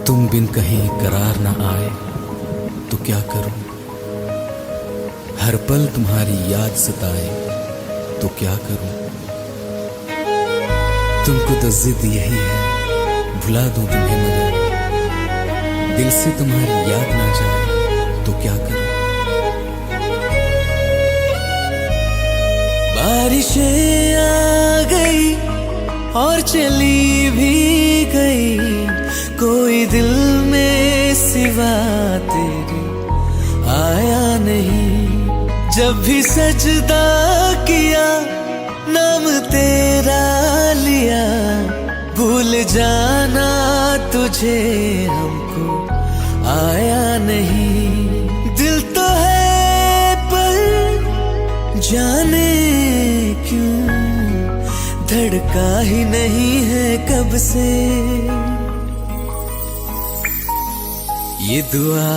तुम बिन कहीं करार न आए तो क्या करूं, हर पल तुम्हारी याद सताए तो क्या करूं। तुमको तो जिद यही है भुला दूं तुम्हें, मगर दिल से तुम्हारी याद ना जाए तो क्या करूं। बारिशें आ गई और चली भी गई, कोई दिल में सिवा तेरे आया नहीं। जब भी सजदा किया नाम तेरा लिया, भूल जाना तुझे हमको आया नहीं। दिल तो है पर जाने क्यों धड़का ही नहीं है कब से। ये दुआ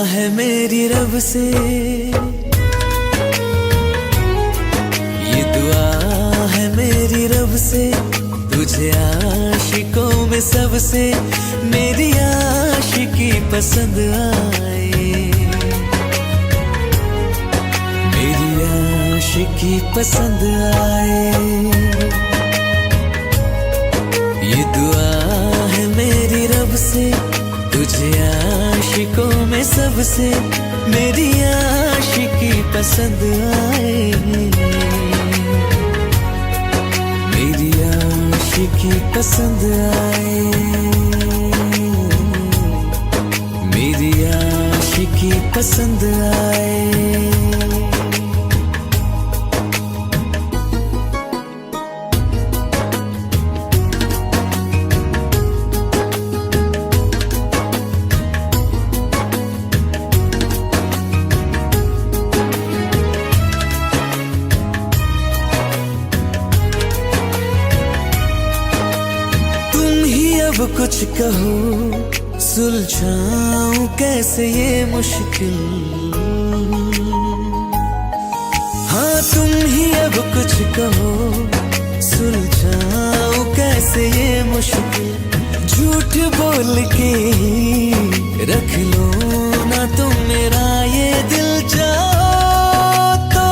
है मेरी रब से, ये दुआ है मेरी रब से, तुझे आशिकों में सबसे मेरी आशिकी पसंद आए, मेरी आशिकी पसंद आए। ये दुआ है मेरी रब से, तुझे आशिकों में सबसे मेरी आशिकी पसंद आए, मेरी आशिकी पसंद आए, मेरी आशिकी पसंद आए। अब कुछ कहो सुलझाऊं कैसे ये मुश्किल, हाँ तुम ही अब कुछ कहो सुलझाऊं कैसे ये मुश्किल। झूठ बोल के रख लो ना तुम मेरा ये दिल, जाओ तो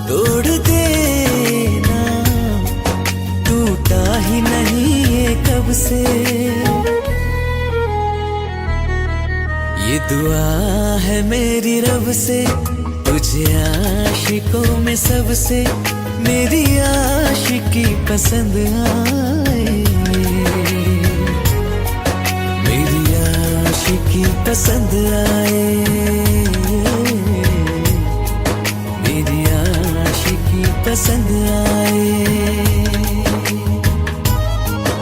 तोड़ देना, टूटा ही नहीं कब से। ये दुआ है मेरी रब से, तुझे आशिकों में सबसे मेरी आशिकी पसंद आए, मेरी आशिकी पसंद आए, मेरी आशिकी पसंद आए।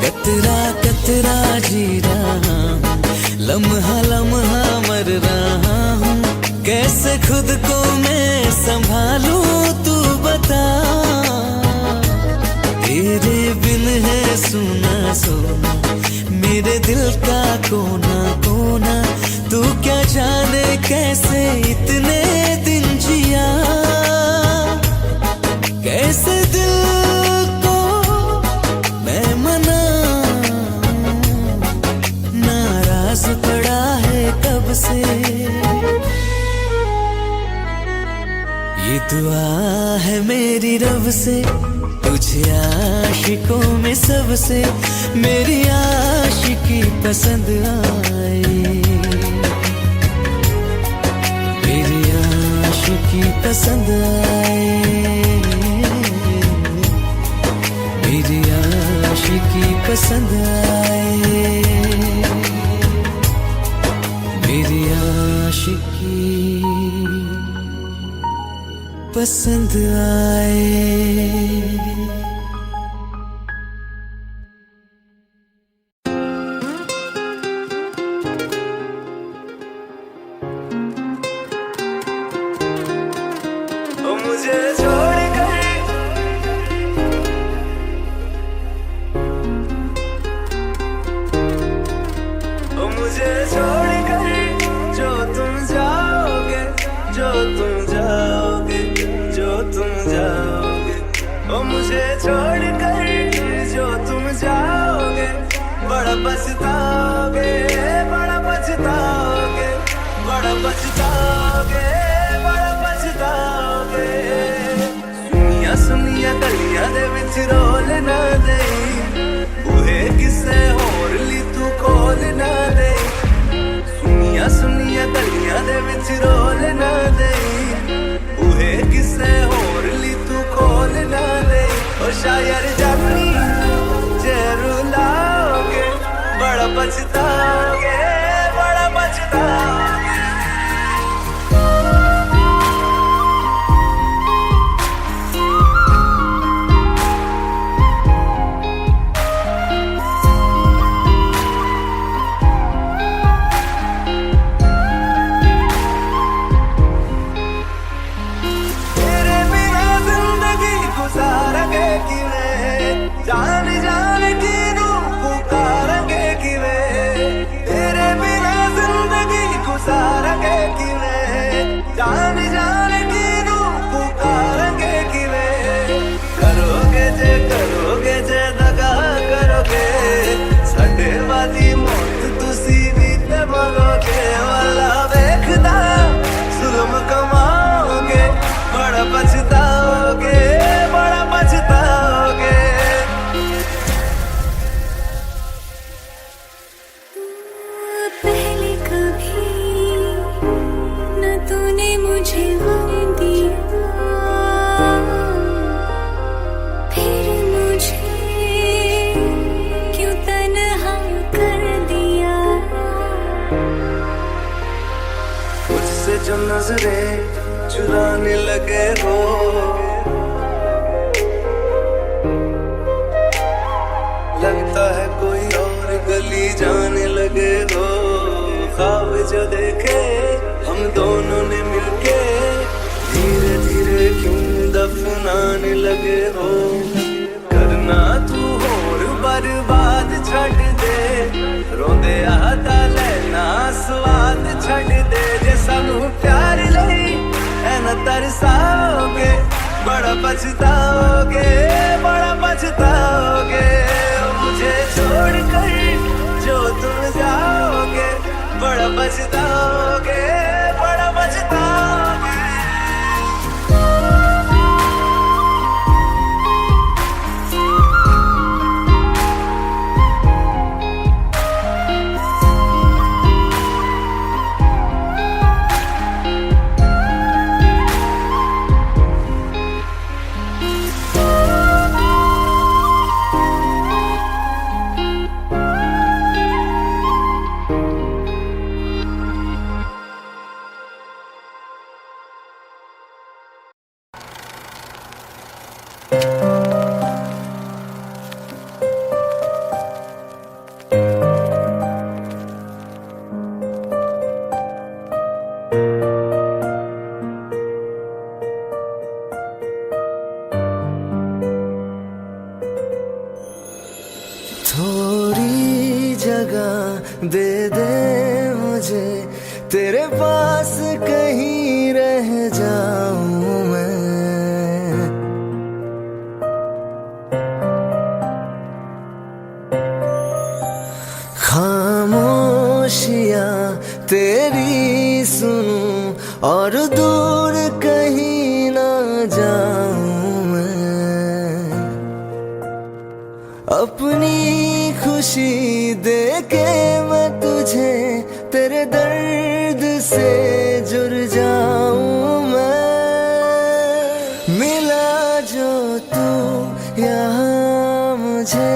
कतरा कतरा जी रहा हूँ, लम्हा लम्हा मर रहा हूँ, कैसे खुद को मैं संभालूं तू बता। तेरे बिन है सुना सोना मेरे दिल का कोना कोना, तू क्या जाने कैसे इतने दिन जिया, कैसे दिल पड़ा है कब से। ये दुआ है मेरी रब से, तुझे आशिकों में सबसे मेरी आशिकी पसंद आए, मेरी आशिकी पसंद आए, मेरी आशिकी पसंद आए, मेरी आशिकी पसंद आए। मुझे छोड़ कर मुझे छोड़ कर जो तुम जाओगे, जो तुम जाओगे, जो तुम जाओगे, ओ मुझे छोड़ कर जो तुम जाओगे बड़ा पछताओगे। बड़ा पछताओगे, बड़ा पछताओगे। सुनिया सुनिया गलियां दे विच रोल ना देई, बूहे किसे होर ली तू खोल ना देई। सुनिया सुनिया गलियां दे विच रोल ना देई, बूहे किसे होर ली तू खोल ना देई। ओ शायर जानी जे रुलाओगे, बड़ा पछताओगे, बड़ा पछताओगे। तेरे बिना जिंदगी गुजारेंगे किवें, जान जान की नू पुकारेंगे किवें। तेरे बिना जिंदगी गुजारेंगे किवें, जान जान की नू पुकारेंगे किवें। करोगे जे दगा करोगे, साडे वाली मौत तुसी भी ते मरोगे। वाला वेखदा जुल्म कमाओगे, बड़ा पछताओगे, बड़ा पछताओगे। पहले कभी न तूने मुझे गम दिया, फिर मुझे क्यों तन्हा कर दिया। मुझसे जो नजरें चुराने लगे हो, लगता है कोई और गली जाने लगे हो। ख्वाब जो देखे हम दोनों ने मिलके, धीरे धीरे क्यों दफनाने लगे हो। करना तू होर बर्बाद छड़ दे, रोंदे आता लेना स्वाद छड़ दे। जे सानू प्यार लई ऐना तरसाओगे, बड़ा पछताओगे, बड़ा पछताओगे। मुझे छोड़ कर जो तुम जाओगे, बड़ा पछताओगे, बड़ा पछताओगे। थोड़ी जगह दे दे मुझे, तेरे पास कहीं रह जाऊं मैं। खामोशियां तेरी सुनूं और दूर कहीं ना जाऊं मैं। अपनी खुशी दे के मैं तुझे तेरे दर्द से जुड़ जाऊं मैं। मिला जो तू यहाँ मुझे,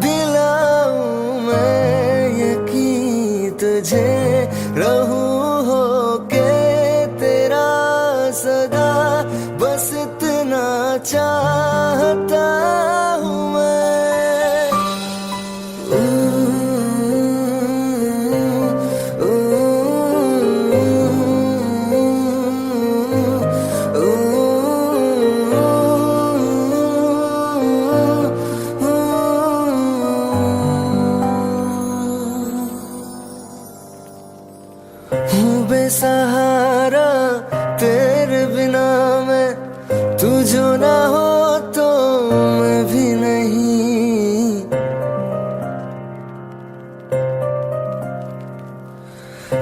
दिलाऊं मैं यकीन तुझे। रहूं होके तेरा सदा, बस इतना चाहता हूँ मैं। हूँ बेसहारा तेरे बिना मैं, तू जो ना हो तो मैं भी नहीं।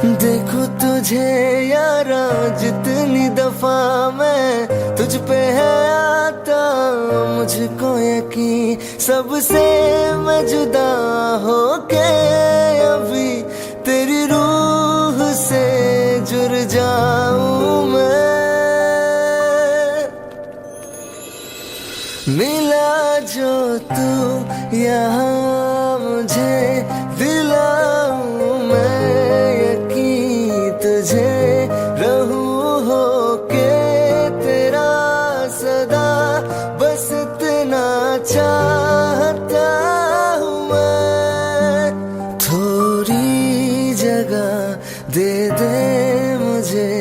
देखो तुझे यारा जितनी दफा मैं तुझ पे है आता, मुझको यकीन सबसे मैं जुदा होके अभी तेरी रूह से जुड़ जाऊं मैं। मिला जो तू यहाँ मुझे दिलाऊं मैं यकीन तुझे रहूं होके तेरा सदा, बस इतना चाहता हूँ मैं। थोड़ी जगह दे दे मुझे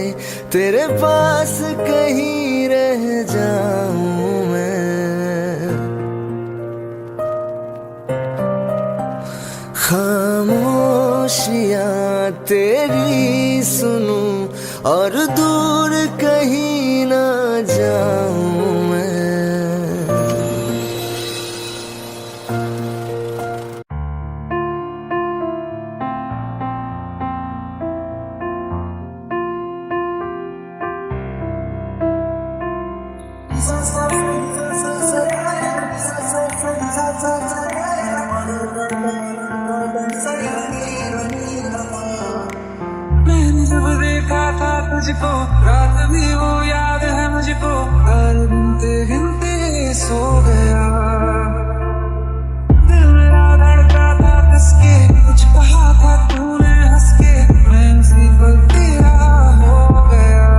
तेरे पास कहीं रह जाऊं मैं। खामोशियाँ तेरी सुनूं और दूर कहीं ना जाऊं मैं। मैंने जब देखा था तुझको रात भी वो याद है मुझको, हर गिनते गिनते सो गया। दिल मेरा धड़का था कसके, कुछ कहा था तूने हंस के, मैं उसी पल तेरा हो गया।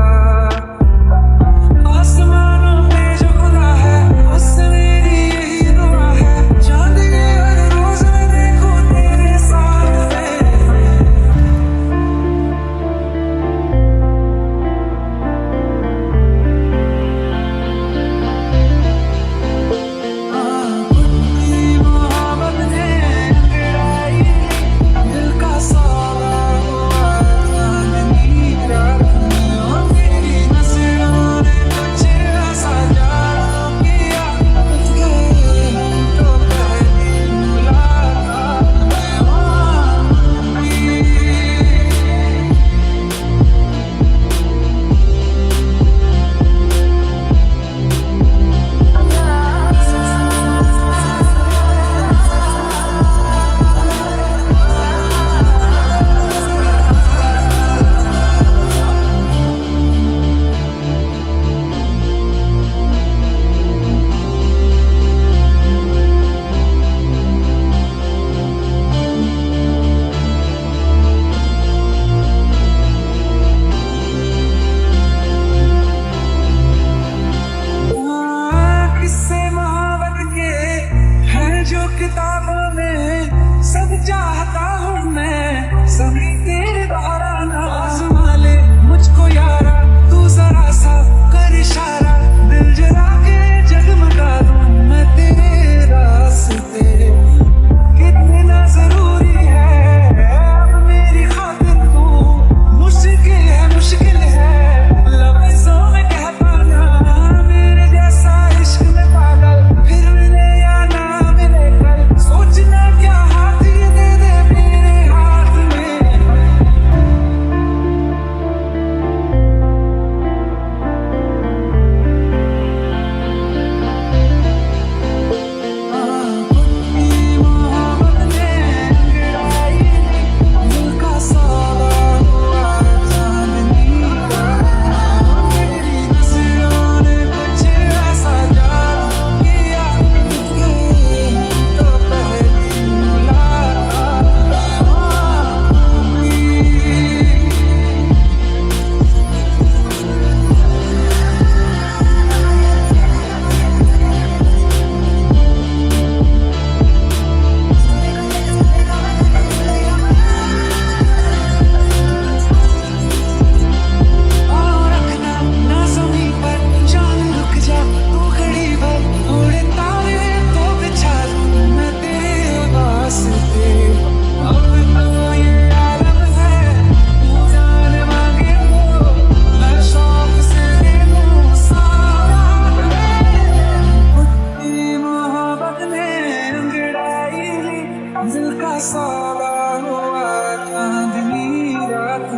आसमानों पे जो खुदा है उससे मेरी यही दुआ है, चांद के हर रोज मैं देखूं तेरे साथ में। किताबों में सब चाहता हूँ मैं, सभी तेरे द्वारा ना आज़मा ले मुझको यारा, तू जरा सा कर इशारा, दिल जला के जगमगा दूँ मैं तेरे रास्ते। कितना जरूरी है अब मेरी खातिर तू, मुश्किल है लफ्ज़ों में कह पाना, मेरे जैसा इश्क में पागल फिर मिले या ना मिले कल, सोचना क्या हाथ ये दे दे मेरे हाथ में। मोहब्बत ने गिराई दिल का सावा हुआ चांदनी रात, तेरी नजरों ने कुछ ऐसा जादू किया, तुझे तो पहली मुलाकात हुई। रखना ना ज़मीं पर जान रुक जा तू घड़ी भर, थोड़े तारे तो बिछा दूँ मैं तेरे वास्ते। अब तो ये आलम है तू जान मांगे तो मैं शौक से दे दूँ सारा। मोहब्बत ने अंगड़ाई ली दिल का सावा हुआ चांदनी रात।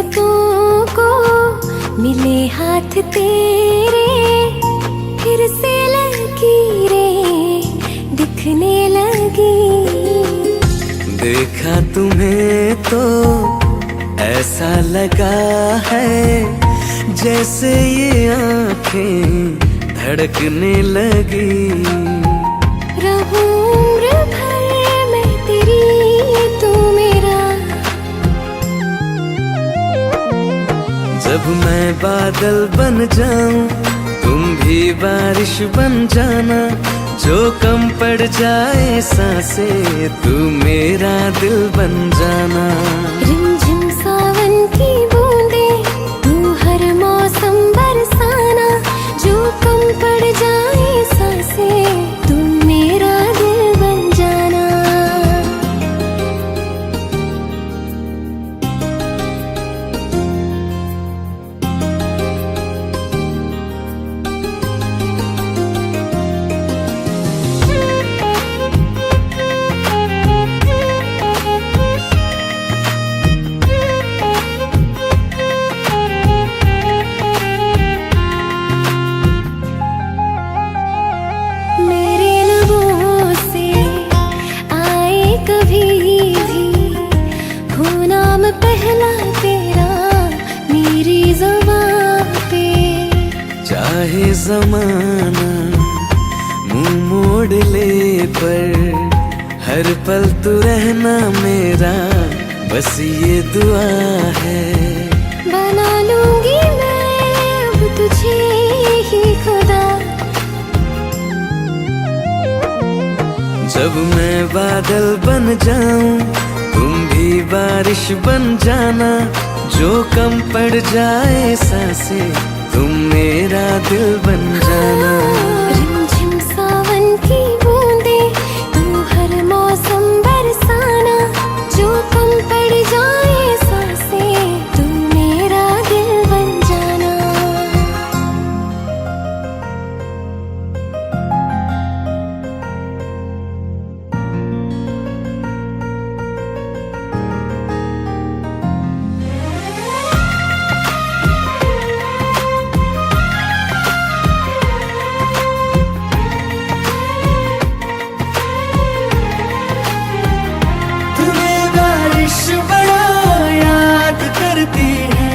बातों को मिले हाथ तेरे, फिर से लकीरें दिखने लगी। देखा तुम्हें तो ऐसा लगा है जैसे ये आंखें धड़कने लगी। रहूं उम्र भर मैं तेरी, तू मेरा। जब मैं बादल बन जाऊं तुम भी बारिश बन जाना, जो कम पड़ जाए सांसें तू मेरा दिल बन जाना। रिमझिम सावन की बूंदे तू हर मौसम बरसाना, जो कम पड़ जाए सांसें तू मेरा दिल बन जाना। मेरे लबों से आए कभी भी हो नाम पहला तेरा मेरी ज़ुबान पे। चाहे जमाना मुंह मोड़ ले पर हर पल तू रहना मेरा, बस ये दुआ है। बना लूंगी मैं अब तुझे ही खुदा। जब मैं बादल बन जाऊं तुम भी बारिश बन जाना, जो कम पड़ जाए सांसें तुम मेरा दिल बन जाना। रिमझिम सावन की बूंदे तू हर मौसम बरसाना, जो कम पड़ जाए सांसें तू मेरा दिल बन जाना। तुम्हें बारिश बड़ा याद करती है,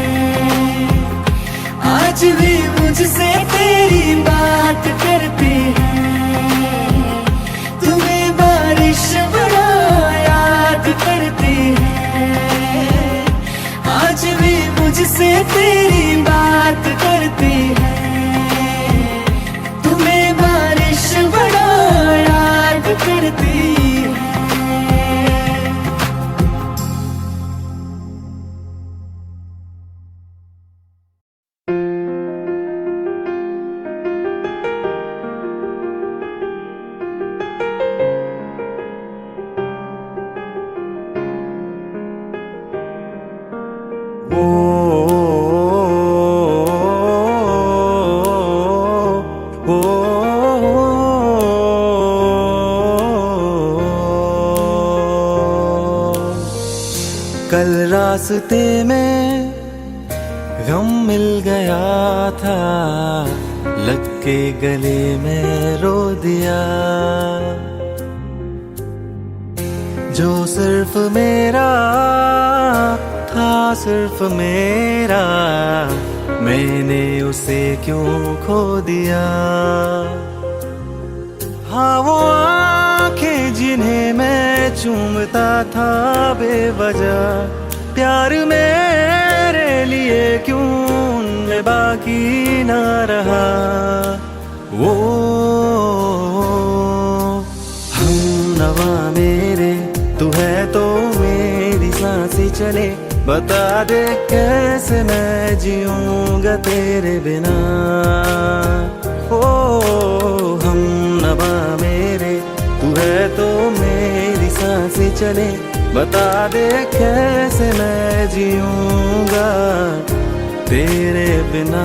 आज भी मुझसे तेरी बात करती है। तुम्हें बारिश बड़ा याद करती है, आज भी मुझसे तेरी बात करती है। तुम्हें बारिश बड़ा याद करती है। कल रास्ते में गम मिल गया था, लग के गले में रो दिया। जो सिर्फ मेरा था, सिर्फ मेरा, मैंने उसे क्यों खो दिया। हाँ वो आंखें जिन्हें मैं चूमता था बेवजह, प्यार मेरे लिए क्यों उनमें बाकी ना रहा। वो हम नवा मेरे, तू है तो मेरी सांसें चले, बता दे कैसे मैं जीऊंगा तेरे बिना। ओ हम नवा मेरे, तू है तो मेरी सांसें चले, बता दे कैसे मैं जीऊंगा तेरे बिना।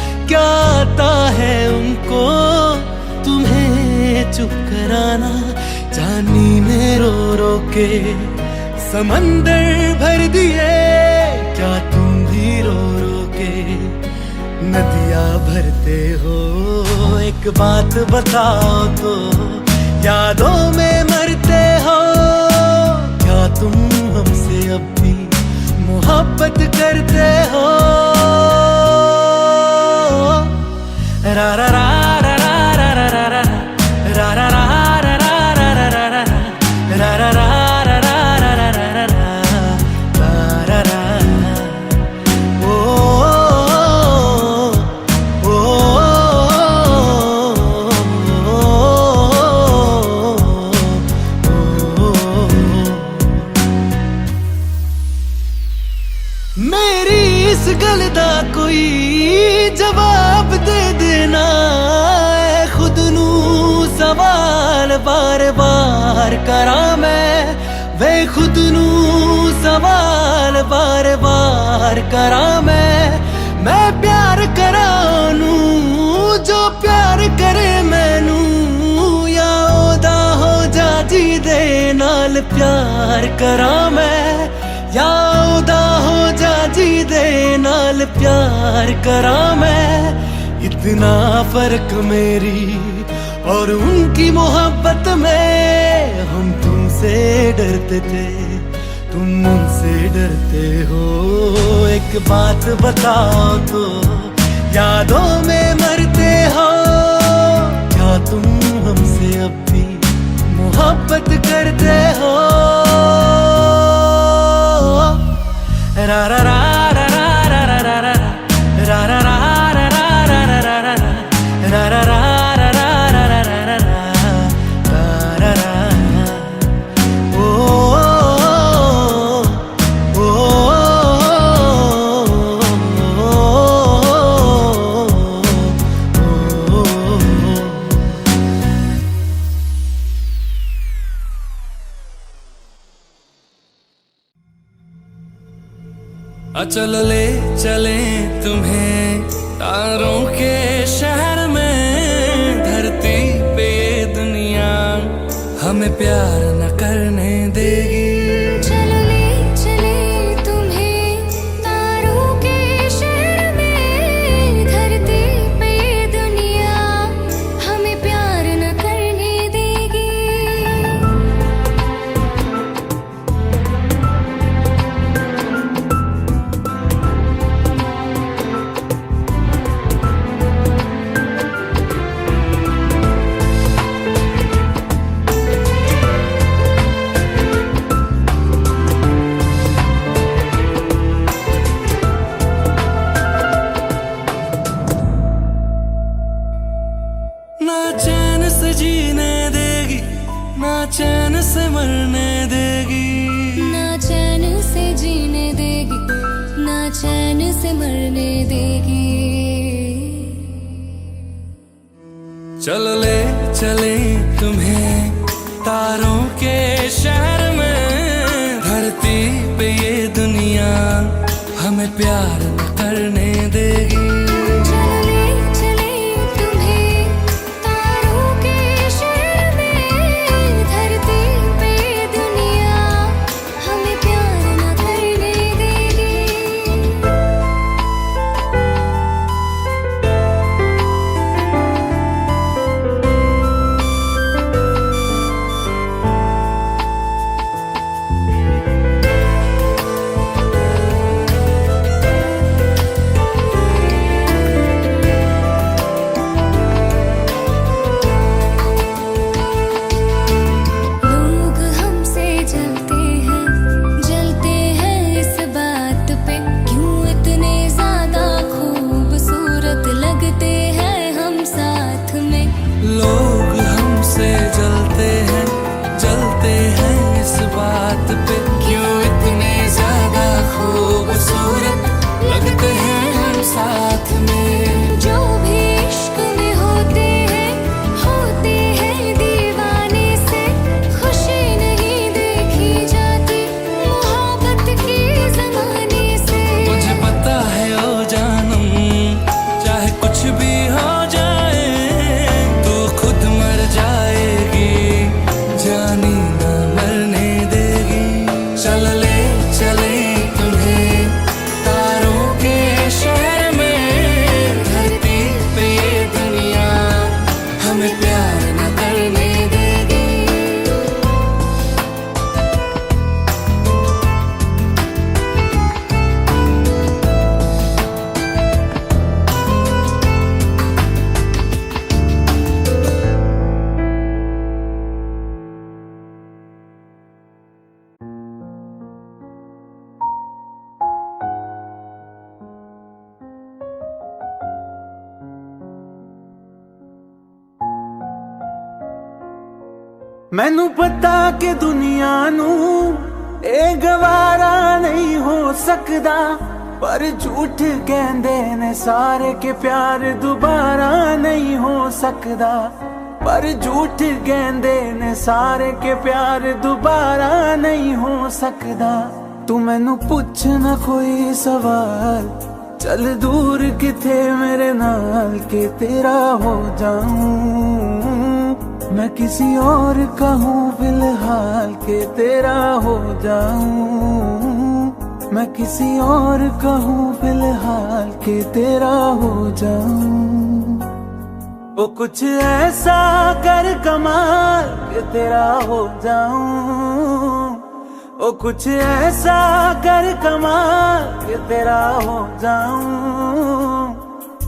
क्या आता है उनको तुम्हें चुप कराना। जानी में रो रो के समंदर भर दिए, क्या तुम भी रो रो के नदियाँ भरते हो। एक बात बताओ तो यादों में मरते हो, क्या तुम हमसे अब भी मोहब्बत करते हो। रा रा रा रा रा रा रा रा रा रा रा रा रा रा रा रा रा रा। मेरी इस गल दा कोई जवाब दे देना, खुद नू सवाल बार बार करा मैं, वे खुद नू सवाल बार बार करा मैं प्यार करा नू जो प्यार करे मैनू, या ओदा हो जा जी दे नाल प्यार करा मैं, या ओदा हो जा जी दे नाल प्यार करा मैं। इतना फर्क मेरी और उनकी मोहब्बत में, हम तुमसे डरते थे तुम उनसे डरते हो। एक बात बताओ तो यादों में मरते हो, क्या तुम हमसे अब भी मोहब्बत करते हो। रा रा रा रा रा रा रा रा रा रा रा रा रा रा रा रा रा रा रा। चलो ले चले तुम्हें तारों के शहर में, धरती पे ये दुनिया हमें प्यार न करने देगी। चलो ले चले तुम्हें तारों के शहर में, धरती पे ये दुनिया हमें प्यार न करने देगी। ना चैन से जीने देगी, ना चैन से मरने देगी, ना चैन से जीने देगी, ना चैन से मरने देगी। चलो ले चले तुम्हें तारों के शहर में, धरती पे ये दुनिया हमें प्यार न करने देगी। चलो ले चले तुम्हें तारों के शहर में, धरती पे दुनिया हमें प्यार न करने देगी। मैनू पता कि दुनिया नू ए गवारा नहीं हो सकदा, पर झूठ कहंदे ने सारे के प्यार दोबारा नहीं हो सकदा। पर झूठ कहंदे ने सारे के प्यार दोबारा नहीं हो सकदा। तू मैनू पुछ ना कोई सवाल, चल दूर किथे मेरे नाल के तेरा हो जाऊं। मैं किसी और का हूँ फिलहाल के तेरा हो जाऊं। मैं किसी और का हूँ फिलहाल के तेरा हो जाऊं। वो कुछ ऐसा कर कमाल के तेरा हो जाऊं। वो कुछ ऐसा कर कमाल के तेरा हो जाऊं।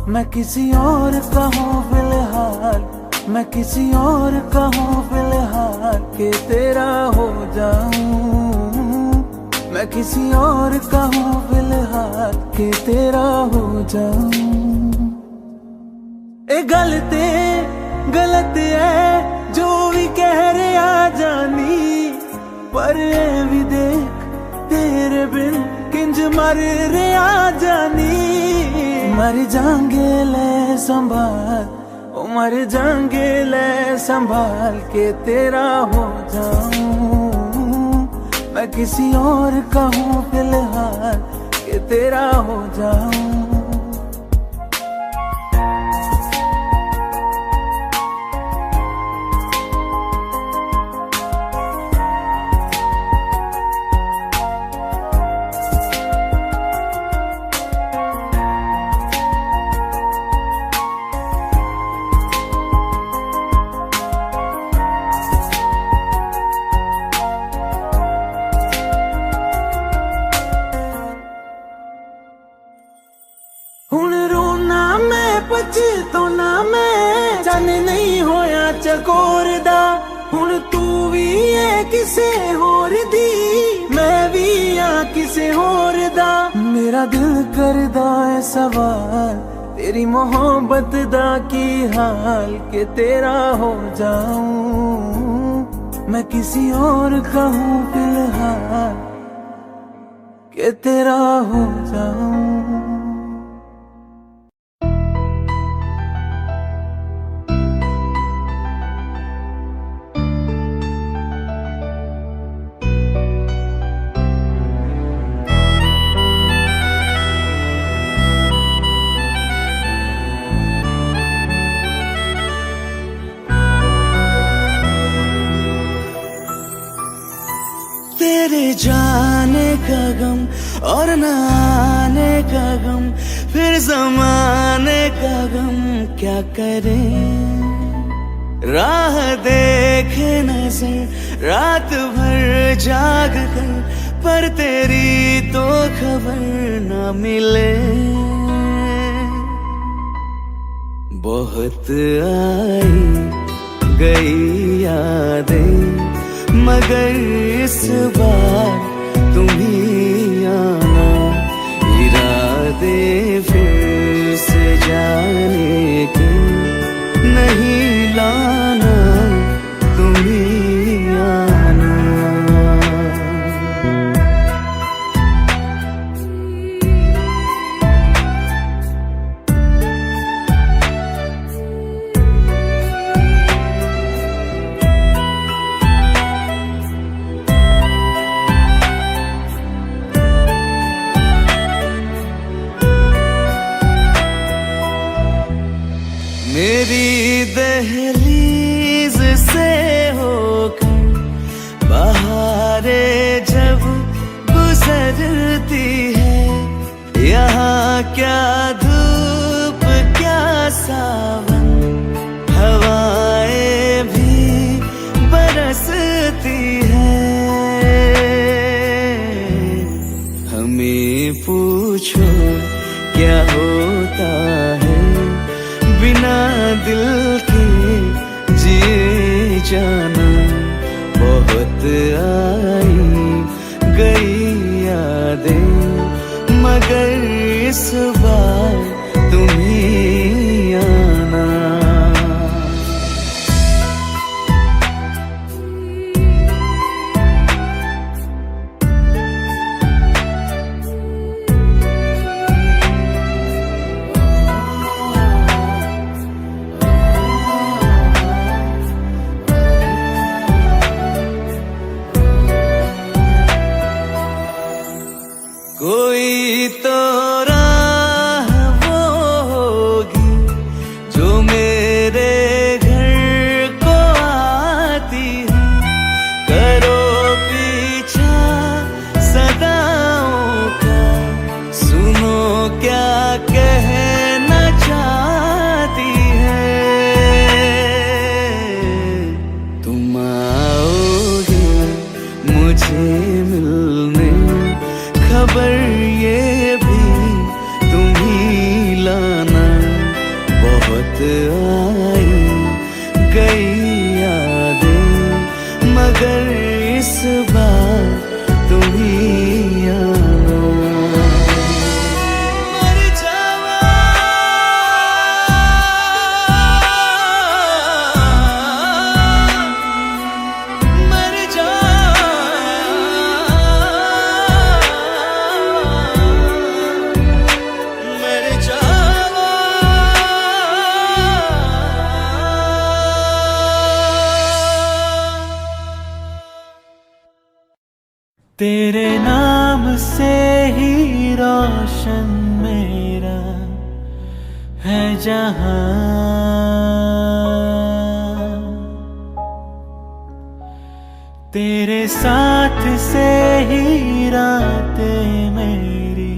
मैं किसी और का हूँ फिलहाल, मैं किसी और का हूँ फिलहाल के तेरा हो जाऊं। मैं किसी और का हूँ फिलहाल के तेरा हो जाऊं। ए गलत है जो भी कह रहे आ जानी, पर ए भी देख तेरे बिन किंज मर रहे आ जानी। मर जाएंगे ले संभाल, ओ मर जाएंगे ले संभाल के तेरा हो जाऊं। मैं किसी और का हूँ फिलहाल के तेरा हो जाऊं। हुण रोना मैं पछताना मैं, जाने नहीं होया चकोर दा। हुण तू भी है किसे होर दी, मैं भी हाँ किसे होर दा। मेरा दिल करदा है सवाल, तेरी मोहब्बत दा की हाल के तेरा हो जाऊं। मैं किसी और का हूँ फिलहाल के तेरा हो जाऊं। तेरे जाने का गम और न आने का गम, फिर जमाने का गम क्या करें। राह देखे नजर रात भर जाग कर, पर तेरी तो खबर न मिले। बहुत आई गई यादें, मगर इस बार तुम ही आना। इरादे फिर से जाने के नहीं लाना, तुम ही आना। मेरी दहलीज से होकर बहारें जब गुजरती है, यहाँ क्या धूप क्या सावन, हवाएं भी बरसती है। हमें पूछो क्या होता है बिना दिल के जिए जाना। बहुत आई गई यादें, मगर इस बार तुम ही आना। आई गई यादें, मगर इस बार तुम ही आना। मर जावा मर जावा मर जावा। तेरे नाम से ही रोशन मेरा है जहां, तेरे साथ से ही रातें मेरी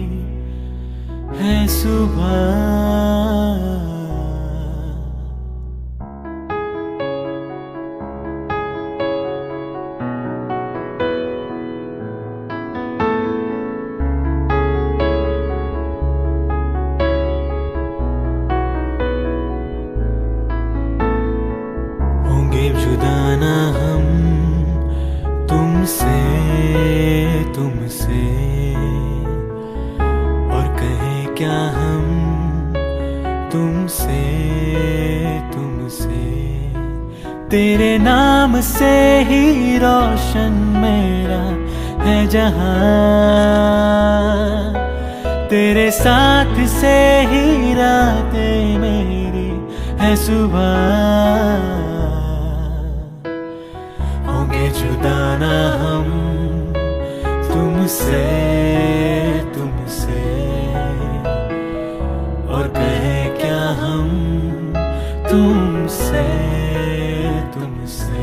है सुबह। होंगे जुदा ना हम तुमसे तुमसे, और कहें क्या हम तुमसे तुमसे। तेरे नाम से ही रोशन मेरा है जहां, तेरे साथ से ही रातें मेरी है सुबह। होंगे जुदा ना हम तुमसे तुमसे, और कहें क्या हम तुमसे तुमसे।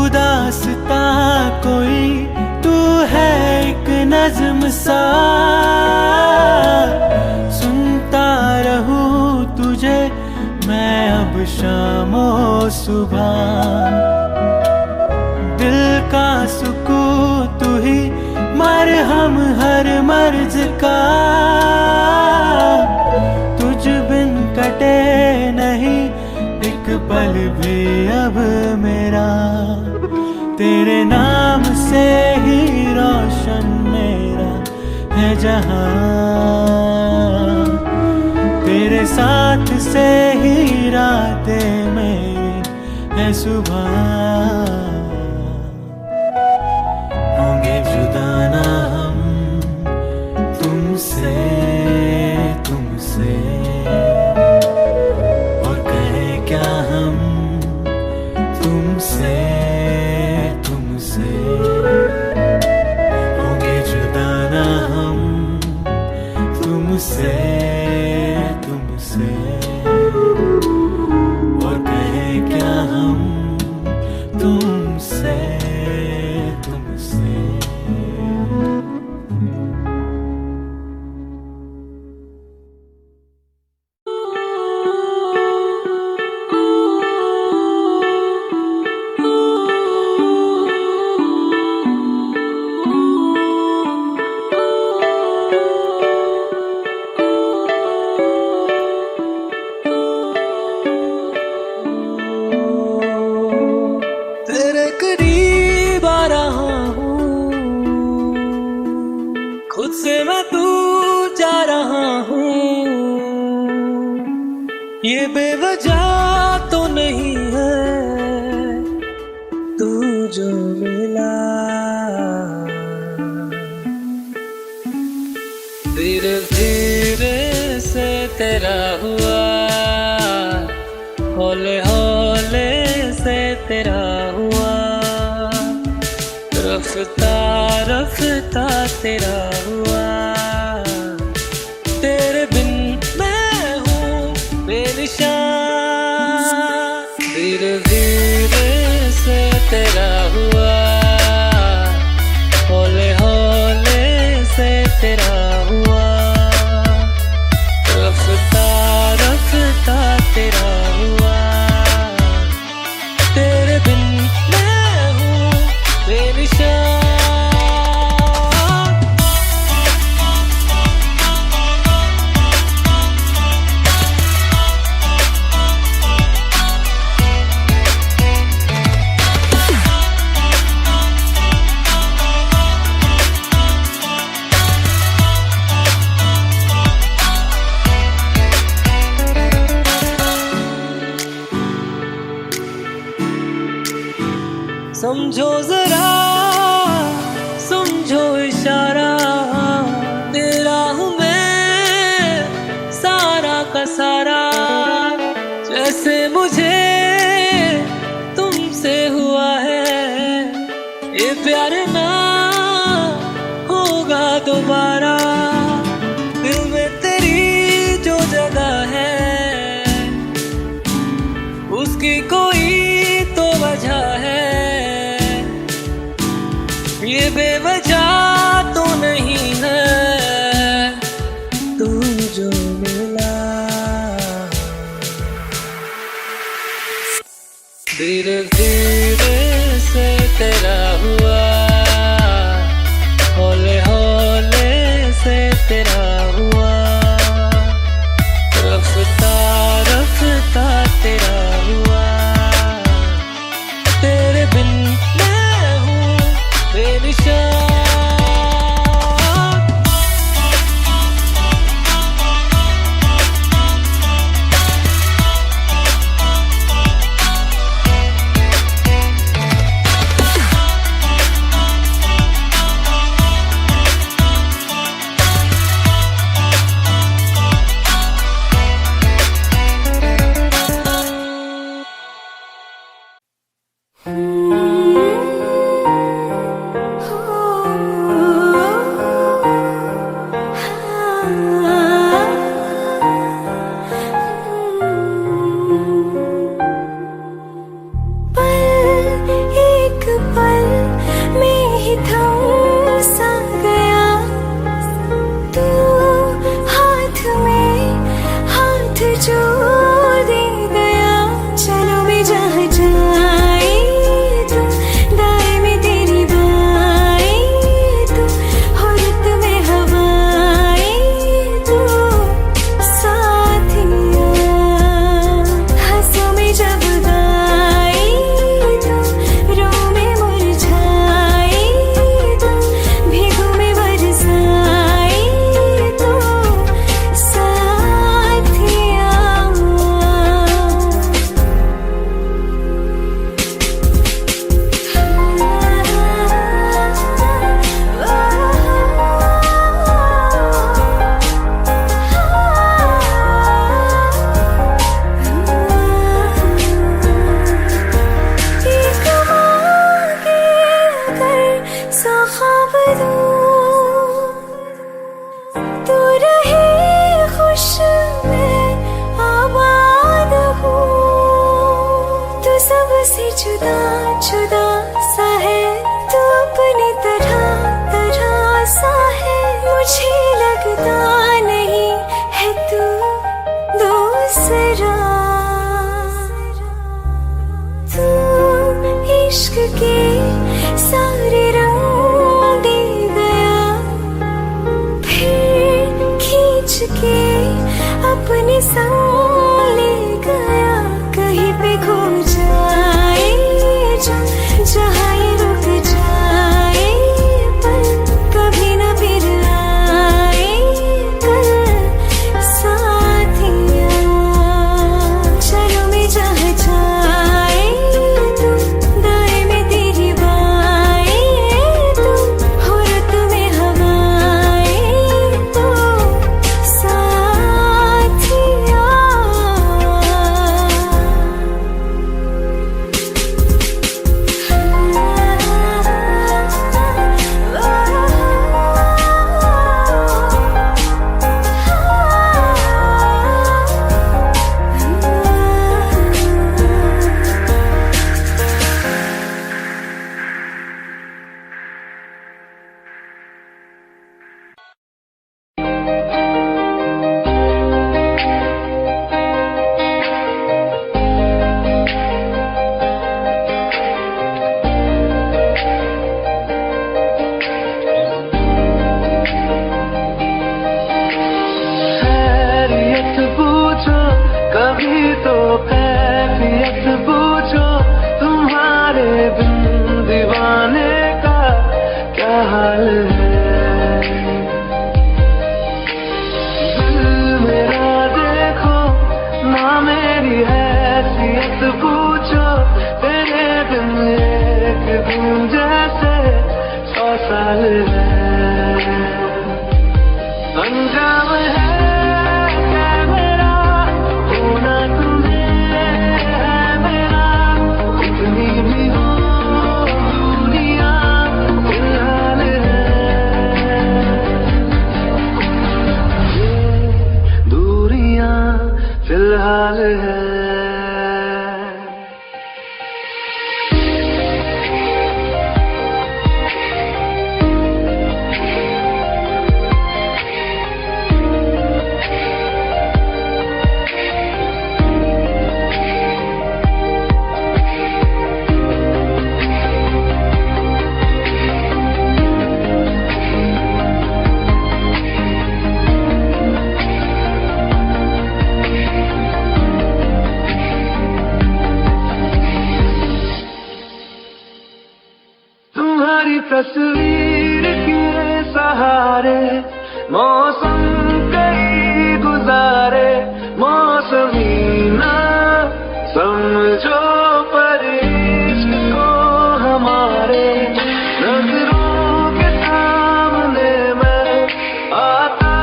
दास्ता कोई तू है एक नज़्म सा, सुनता रहूं तुझे मैं अब शामो सुबह। दिल का सुकून तू ही मरहम हर मर्ज का, तुझ बिन कटे नहीं एक पल भी अब मेरा। तेरे नाम से ही रोशन मेरा है जहां, तेरे साथ से ही रातें मेरी है सुबह। होंगे जुदा ना हम तुमसे तुमसे, और कहें क्या हम तुमसे तुमसे। होंगे जुदा ना हम तुमसे तुमसे, और कहें क्या हम तुमसे तुमसे। खुद से मैं दूर जा रहा हूँ, ये बेवजह तो नहीं है तू जो मिला। धीरे धीरे से तेरा हुआ, हौले हौले से तेरा हुआ, रफ्ता रफ्ता तेरा हुआ। तेरे बिन मैं हूँ बेनिशान, धीरे धीरे से तेरा हुआ, हौले हौले से तेरा हुआ, समझो जरा, समझो इशारा, तेरा हूँ मैं सारा का सारा। जैसे मुझे तुमसे हुआ है ये प्यार ना होगा दोबारा। दिल में तेरी जो जगह है उसकी कोई तो वजह है, ये बेवजह तो नहीं है। तू जो मिला धीरे धीरे से तेरा हुआ, हौले हौले से तेरा हुआ, रफ्ता रफ्ता तेरा हुआ। तेरे बिन मैं हूँ बेनिशान। जुदा जुदा सा है तू, अपनी तरह तरह सा है। मुझे लगता नहीं है तू दूसरा। तू इश्क के सारे रंग दे गया, फिर खींच के अपने संग ले गया। कहीं पे खो जाए जहाँ ये रुक जाए, पर कभी न फिर आए कल साथिया। चलो मैं जहाँ जाए तू, दाएं में तेरी बाएं तू, हो रत में हवाएं तू साथिया। कभी तो कैफियत पूछो, तुम्हारे बिन दीवाने का क्या हाल है। दिल मेरा देखो ना, मेरी हैसियत पूछो, तेरे बिन एक फिलहाल है, अंजाम है मेरा होना तुम्हें है मेरा, कितनी भी हो दुनिया फिलहाल है, ये दूरियां फिलहाल है। तुम्हारी तस्वीर के सहारे मौसम कई गुजारे, मौसमी ना समझो पर इश्क को हमारे, नजरों के सामने मैं आता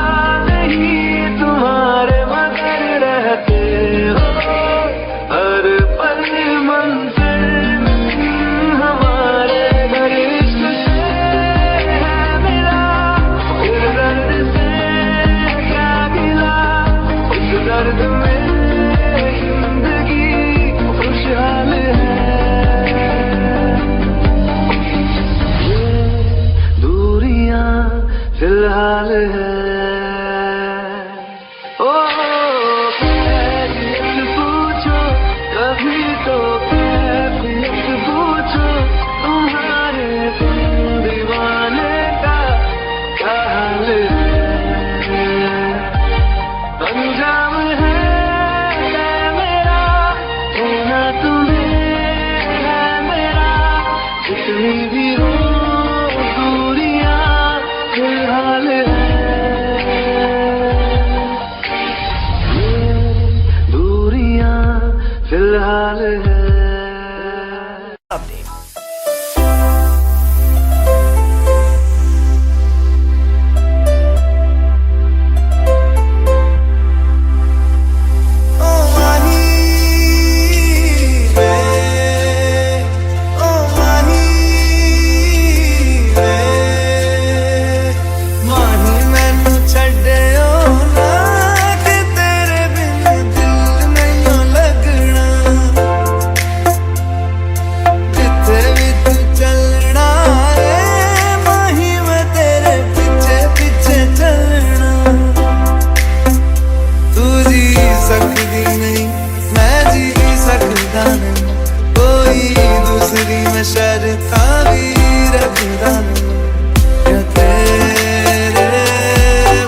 नहीं तुम्हारे, मगर रहते हो हर पल मंजिल हमारे, दर्द में जिंदगी खुशहाल है, ये दूरियां फिलहाल है। ओ कैफियत पूछो कभी तो कैफियत पूछो, तुम्हारे दीवाने का क्या हाल है, अंजाम है मेरा होना तुम्हें है मेरा, जितनी भी हो दूरियां फिलहाल है, ये दूरियां फिलहाल है। कोई दूसरी में शर्ता भी रखता नहीं, तेरे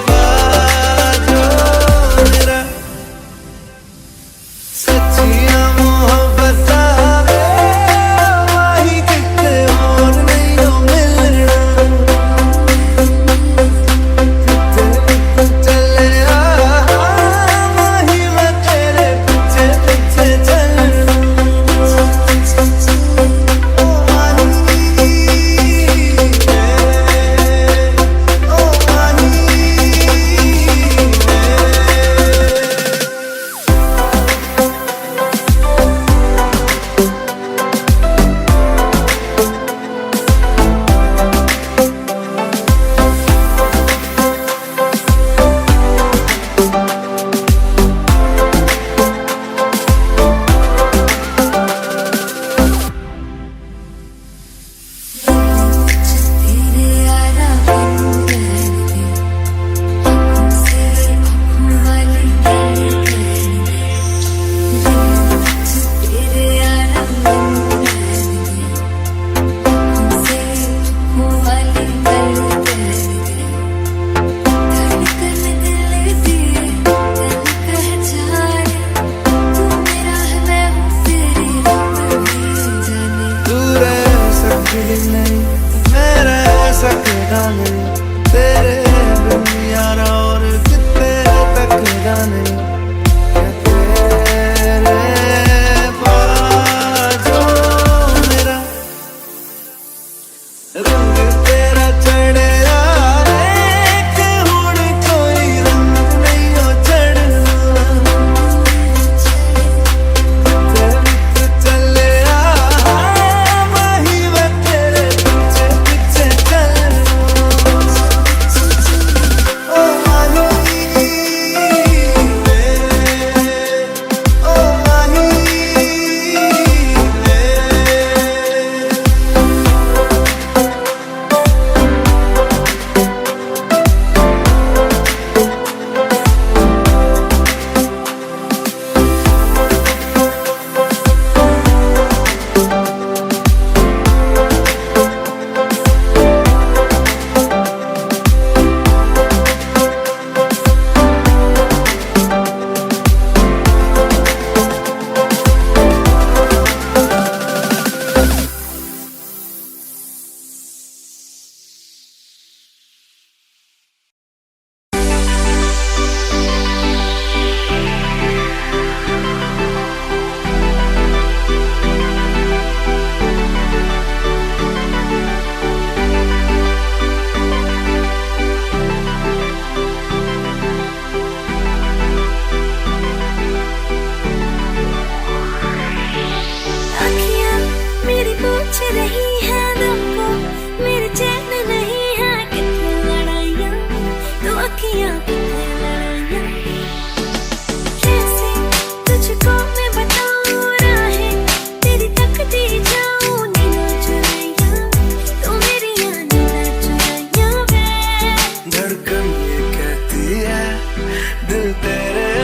बाजो मेरा सच्चियां मोहब्बत वही कितने और नहीं हो मिलना, कितने चले वही मैं तेरे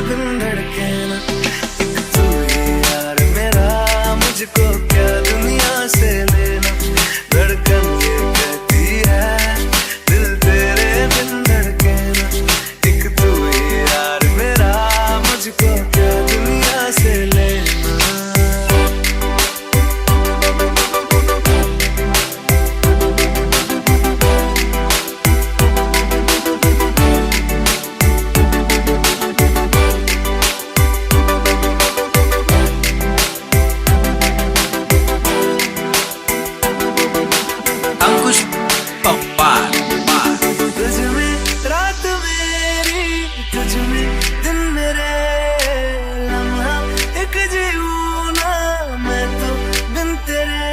बिन धड़के ना। एक तू ही यार मेरा, मुझको क्या दुनिया से लेना। धड़कन ये कहती है दिल तेरे बिन धड़के ना। एक तू ही यार मेरा, मुझको क्या दुनिया से लेना। अंकुश पवार। तुझ में रात मेरी, तुझ में दिन मेरे, लम्हा एक जीऊँ ना मैं तो बिन तेरे।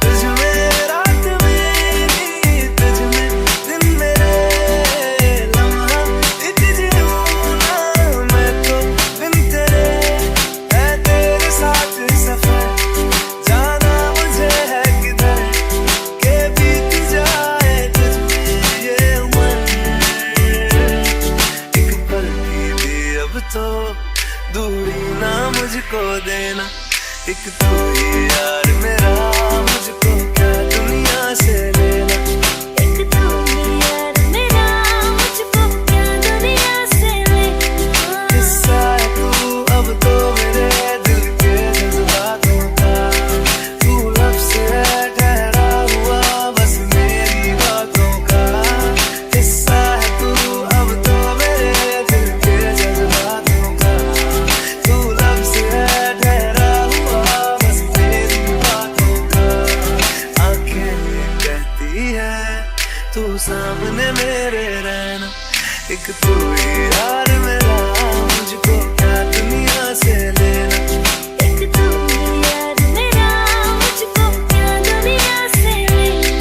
तुझ में रात मेरी, तुझ में दिन मेरे, लम्हा एक जीऊँ ना मैं तो बिन तेरे। है तेरे साथ सफर, जाना मुझे है किधर, के बीत जाए तुझ में ये उम्र। एक पल की भी अब तो दूरी ना मुझको देना। एक तू ही यार मेरा, मुझको क्या दुनिया से लेना। एक तू ही यार मेरा, मुझको क्या दुनिया से लेना। किस्सा है तू अब तो मेरे दिल के जज्बातों का। तू लफ्ज़ है ठहरा हुआ बस मेरी बातों का। किस्सा है तू अब तो मेरे दिल के जज्बातों का। तू लफ्ज़ है ठहरा हुआ बस मेरी बातों का। आंखें ये कहती है तू सामने मेरे रहना। एक तू ही यार मेरा, मुझको क्या दुनिया से लेना। एक तू ही यार मेरा, मुझको क्या दुनिया से लेना।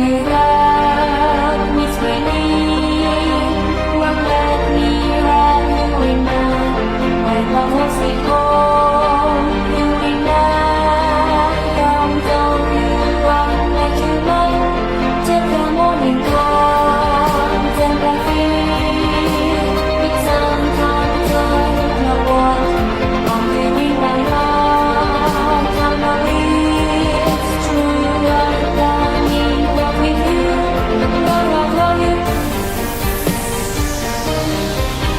You love me sweetly, won't let me have you in mind. When love was gone, you and I come on you, I'll let you know. Till the morning comes and I feel it's sometimes I don't know what I'm feeling right now. I know it's true, I'm in love with you. Love you.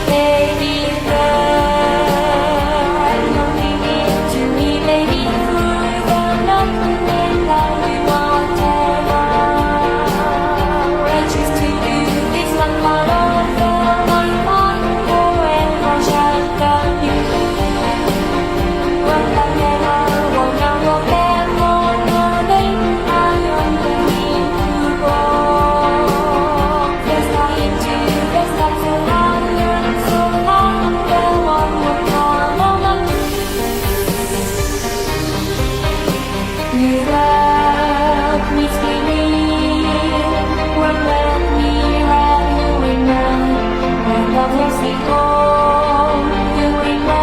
Baby girl, you're meaning to me, baby. You've got nothing in life we want ever. I choose to do this one part of my heart, forever shall love you. Won't I never, won't I forever, I am willing to go. Let's fly into, let's fly so long, then one more time, oh no. You love me sweetly, won't let me have you in mind. When love was gone, you and I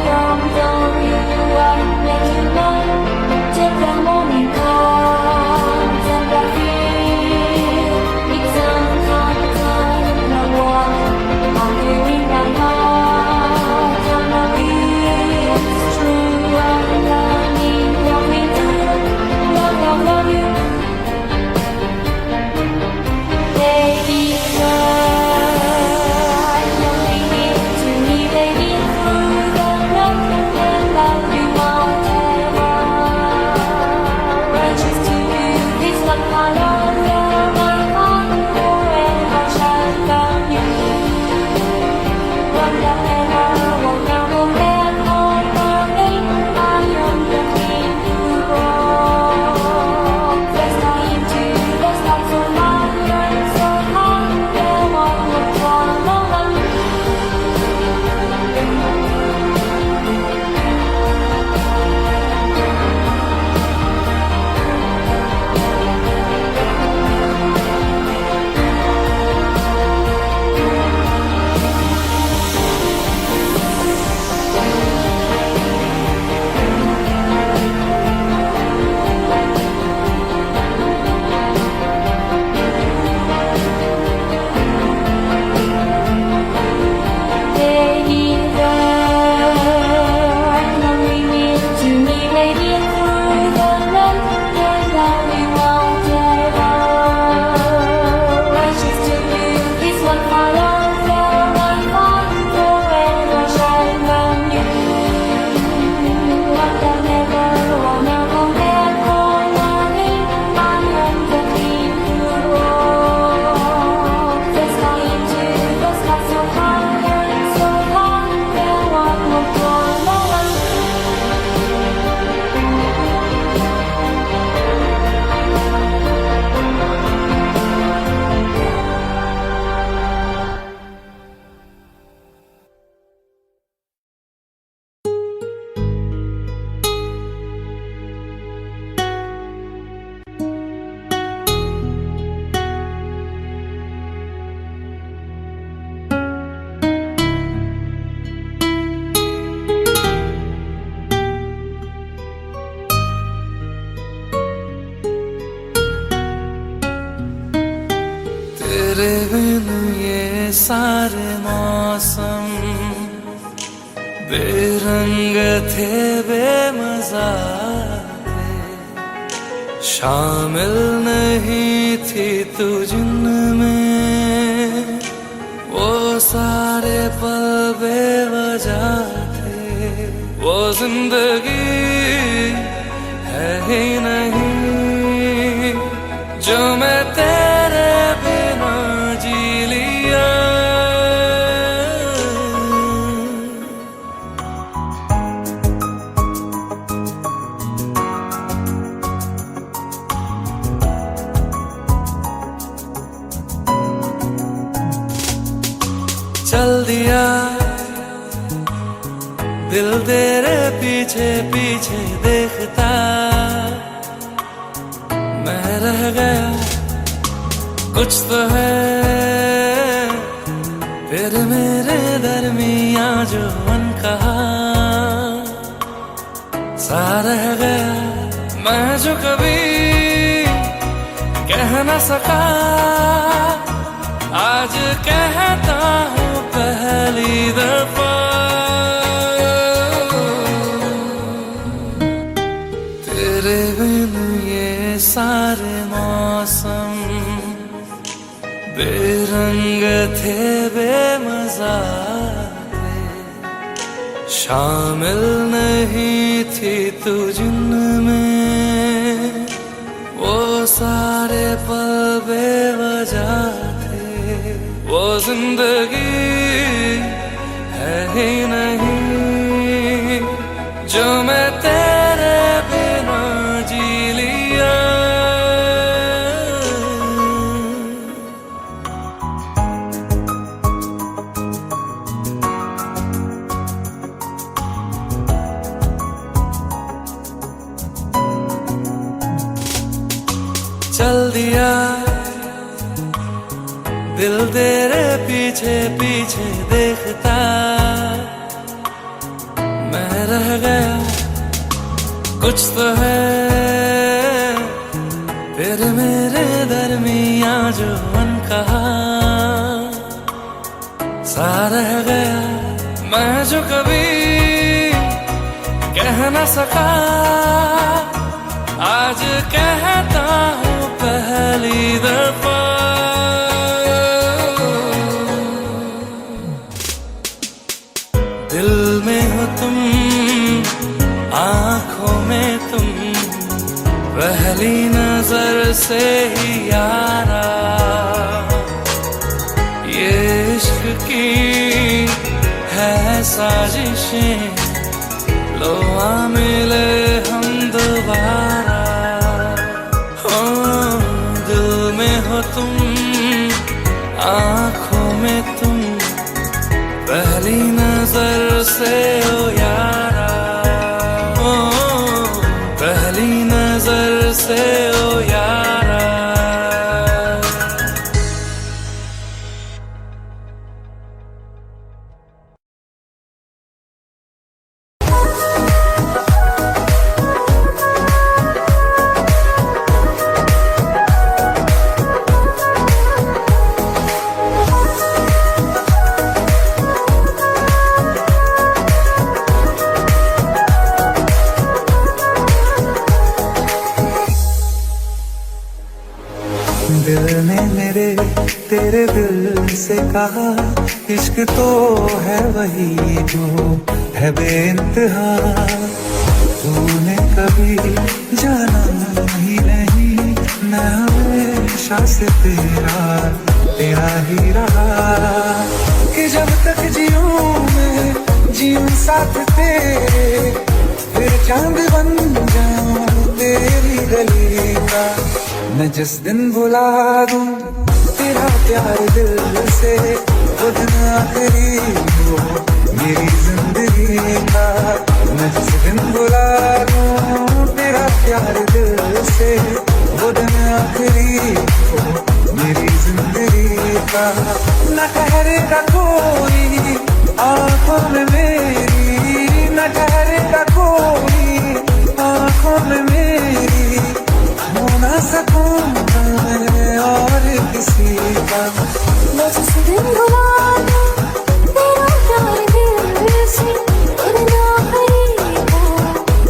come on you, I'll let you know. Till the morning comes and I feel it's sometimes I don't know what I'm feeling right now. I know it's true, I'm in love with you. तेरे बिन ये सारे मौसम बेरंग थे, बेमजा थे, शामिल नहीं थी तू जिनमें, वो सारे पल बेवजह थे। वो जिंदगी है ही नहीं जो मैं तेरे बिना जी लिया। चल दिया दिल तेरे पीछे पीछे देखता, मैं रह गया कुछ तो है फिर मेरे दरमियां जो अनकहा सा रह गया। मैं जो कभी कह न सका आज कहता हूँ पहली दफा। तेरे बिन ये सारे मौसम बेरंग थे, बेमजा थे, शामिल नहीं थी तू जिनमें, वो सारे पल बेवजह थे। वो जिंदगी है ही नहीं जो मैं तेरे बिना जी लिया। चल दिया दिल तेरे पीछे पीछे देखता, मैं रह गया कुछ तो है फिर मेरे दरमियां जो अनकहा सा रह गया। मैं जो कभी कह न सका आज कहता हूँ पहली दफा। दिल में हो तुम, आंखों में तुम, पहली नजर से ही यारा। ये इश्क की है साजिशें, लो आ मिले हम दोबारा। हो दिल में हो तुम, आंखों में तुम, पहली नजर से ओ यारा। ओ पहली नजर से ओ यारा। दिल ने मेरे तेरे दिल से कहा इश्क तो है वही जो है बेइंतहा। तूने कभी जाना ही नहीं, मैं हमेशा से तेरा ही रहा। कि जब तक जीऊं मैं जीऊं साथ तेरे, फिर चांद बन जाऊं तेरी गली का। मैं जिस दिन भुला दूं तेरा प्यार दिल से, वो दिन आखिरी हो मेरी जिंदगी का। मैं जिस दिन भुला दूं तेरा प्यार दिल से, वो दिन आखिरी हो मेरी जिंदगी का। न ठहरेगा कोई आंखों में मेरी, न ठहरेगा कोई आंखों में मेरी। हो ना सकूंगा मैं और किसी का। दिन भुला दूं तेरा प्यार दिल से, वरना करेगा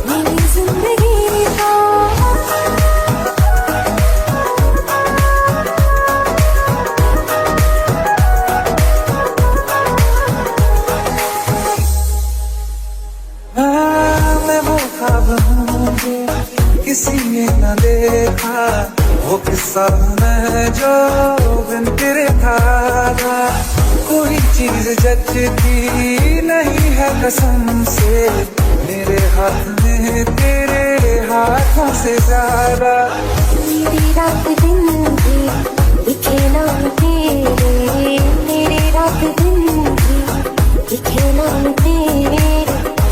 मेरी जिंदगी का। मैं वो ख्वाब हूँ किसी ने न देखा, वो किस्सा मैं जो बिन तेरे था। कोई चीज जचती नहीं है कसम से, मेरे हाथ में तेरे हाथों से ज्यादा। मेरी रात दिन भी लिखे नाम तेरे, मेरी रात दिन भी लिखे नाम तेरे,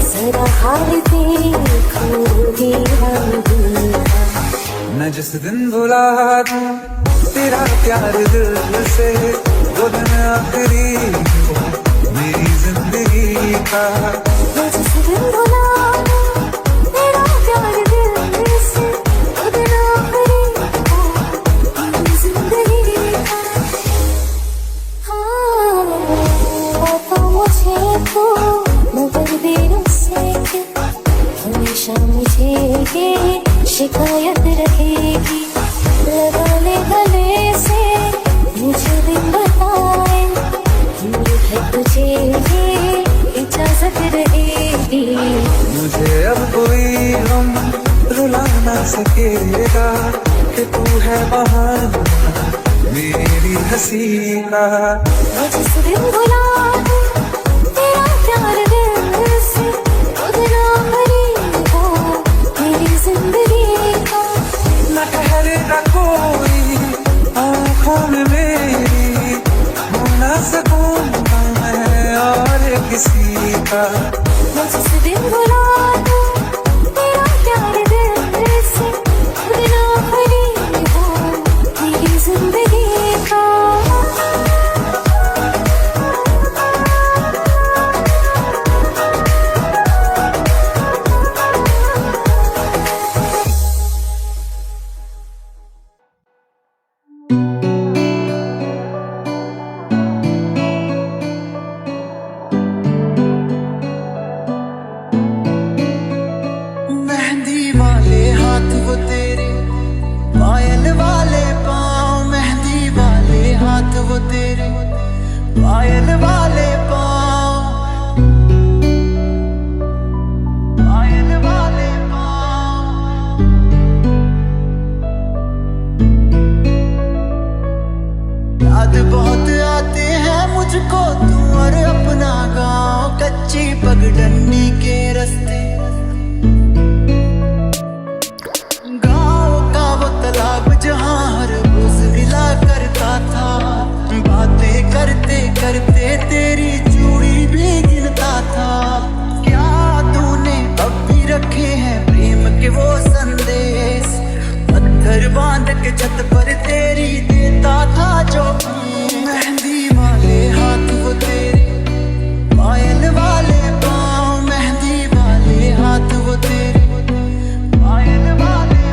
जरा हाल देखूंगी हम दिल का। मैं जिस दिन भुला दूं तेरा प्यार दिल से, वो दिन आखिरी हो मेरी जिंदगी का। मैं जिस दिन भुला दूं तेरा प्यार दिल से, वो दिन आखिरी हो मेरी जिंदगी का। हाँ, तो मुझे तो मगर देर से क्यों हमेशा मुझे ये शिकायत रहेगी। लगा ले गले से मुझे दिन बताए, है तुझे ये इजाजत रहेगी। मुझे अब कोई गम रुला ना सकेगा, कि तू है बहाना मेरी हंसी का। मैं जिस दिन भुला दूं तेरा प्यार दिल से, वो दिन आखिरी हो मेरी जिंदगी का। न ठहरेगा कोई आँखों में मेरी, हो ना सकूंगा मैं और किसी का। मैं जिस दिन भुला दूं तेरा प्यार दिल से, वो दिन आखिरी हो मेरी जिंदगी का। मेहंदी वाले हाथ वो तेरे, पायल वाले पाँव। मेहंदी वाले हाथ वो तेरे, पायल वाले पाँव। पायल वाले पाँव। याद बहुत आते हैं मुझको तू और अपना गाँव, कच्ची पगडंडी के रास्ते। तालाब जहाँ हर रोज मिला करता था, बातें करते करते तेरी चूड़ी भी गिनता था। क्या तूने अब भी रखे हैं प्रेम के वो संदेश, पत्थर बांध के छत पर तेरी देता था जो। मेहंदी वाले हाथ वो तेरे, पायल वाले पाँव। मेहंदी वाले हाथ वो तेरे, पायल वाले।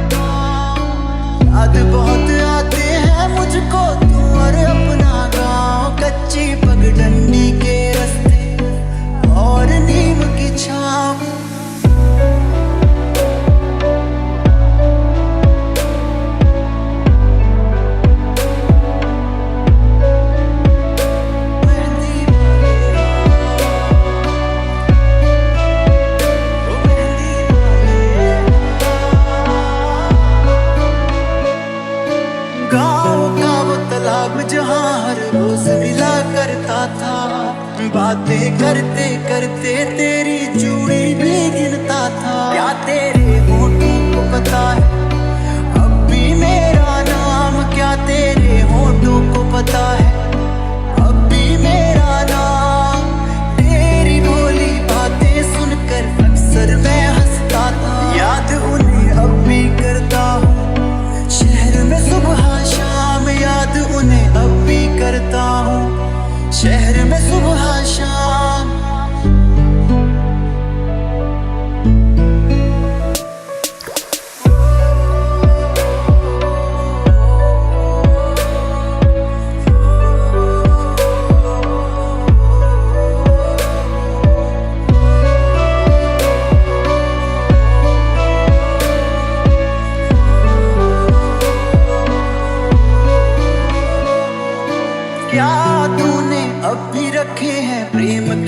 याद बहुत आते हैं मुझको तू और अपना गाँव, कच्ची पगडंडी के रास्ते और नीम की छाँव। जहाँ हर रोज मिला करता था, बातें करते करते तेरी चूड़ी भी गिनता था। क्या तेरे होठों को पता है अब भी मेरा नाम, क्या तेरे होठों को पता है अब भी मेरा नाम। तेरी भोली बातें सुनकर अक्सर मैं हंसता था, याद उन्हें अब भी करता हूँ शहर में सुबह शाम। याद उन्हें अब भी करता हूँ शहर में सुबह शाम।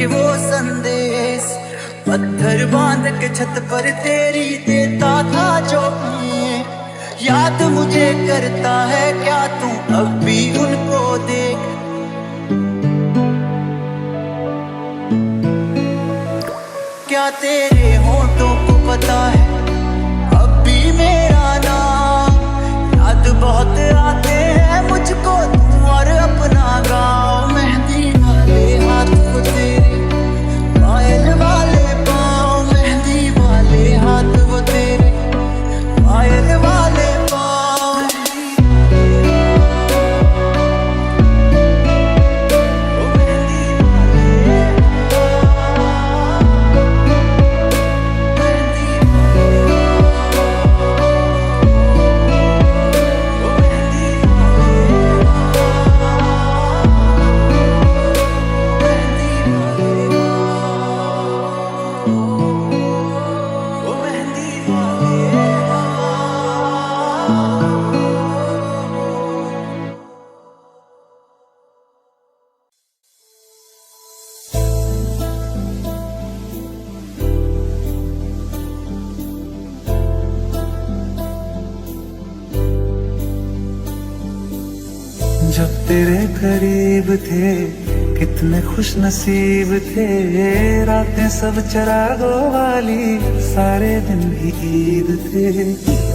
के वो संदेश, पत्थर बांध के छत पर तेरी देता था जो मैं। याद मुझे करता है क्या तू अब भी उनको देख। क्या तेरे होठों को पता है अब भी मेरा नाम? याद बहुत आते हैं मुझको तू और अपना गाँव। मेहंदी वाले हाथ को तेरे, पायल वाले पाँव। मेहंदी वाले हाथ वो तेरे, पायल वाले पाँव। जब तेरे करीब थे कितने खुश नसीब थे। रातें सब चरागों वाली, सारे दिन भी ईद थे।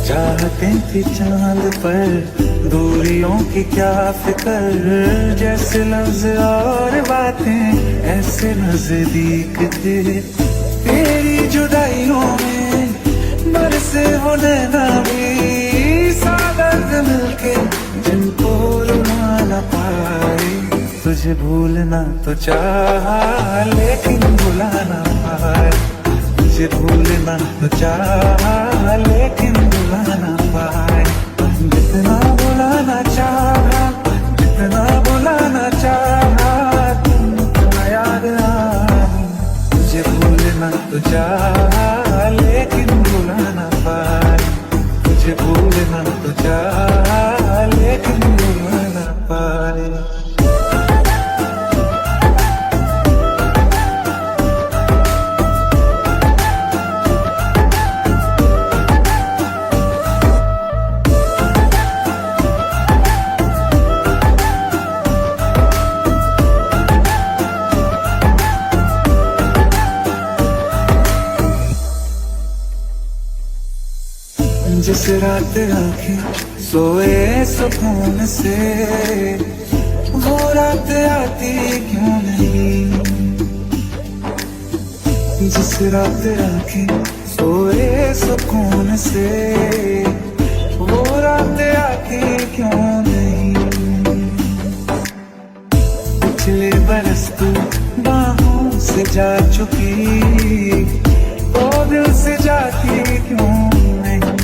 चाहते थी चांद पर दूरियों की क्या फिक्र। जैसे लफ्ज और बातें ऐसे नजदीक थे। तेरी जुदाइयों में बरसे वो नैना भी, सादर्द मिलके जिनको रुला न पाए। तुझे भूलना तो चाहा लेकिन भुला ना पाए। तुझे भूलना तो चाहा लेकिन भुला ना पाए। जितना भुलाना चाहा, जितना भुलाना चाहा, तुमको याद आई। तुझे भूलना तो चाहा लेकिन भुला ना पाए। तुझे भूलना तो चाहा लेकिन भुला ना पाए। जिस रात आंखें सोए सुकून से, वो रात आती क्यों नहीं? जिस रात आंखें सोए सुकून से, वो रात आती क्यों नहीं? पिछले बरस तू बाहों से जा चुकी, वो दिल से जाती क्यों नहीं?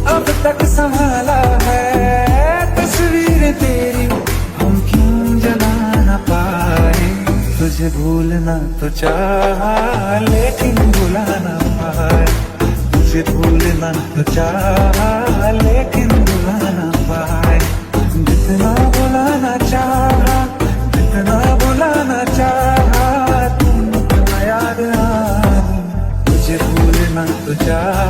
अब तक संभाला है तस्वीर तेरी, हम क्यों जला न पाए? तुझे भूलना तो चाहा लेकिन भुला ना पाए। तुझे भूलना तो चाहा लेकिन भुला ना पाए। जितना भुलाना चाहा, जितना भुलाना चाहा, तुम याद आई। तुझे भूलना तो चाहा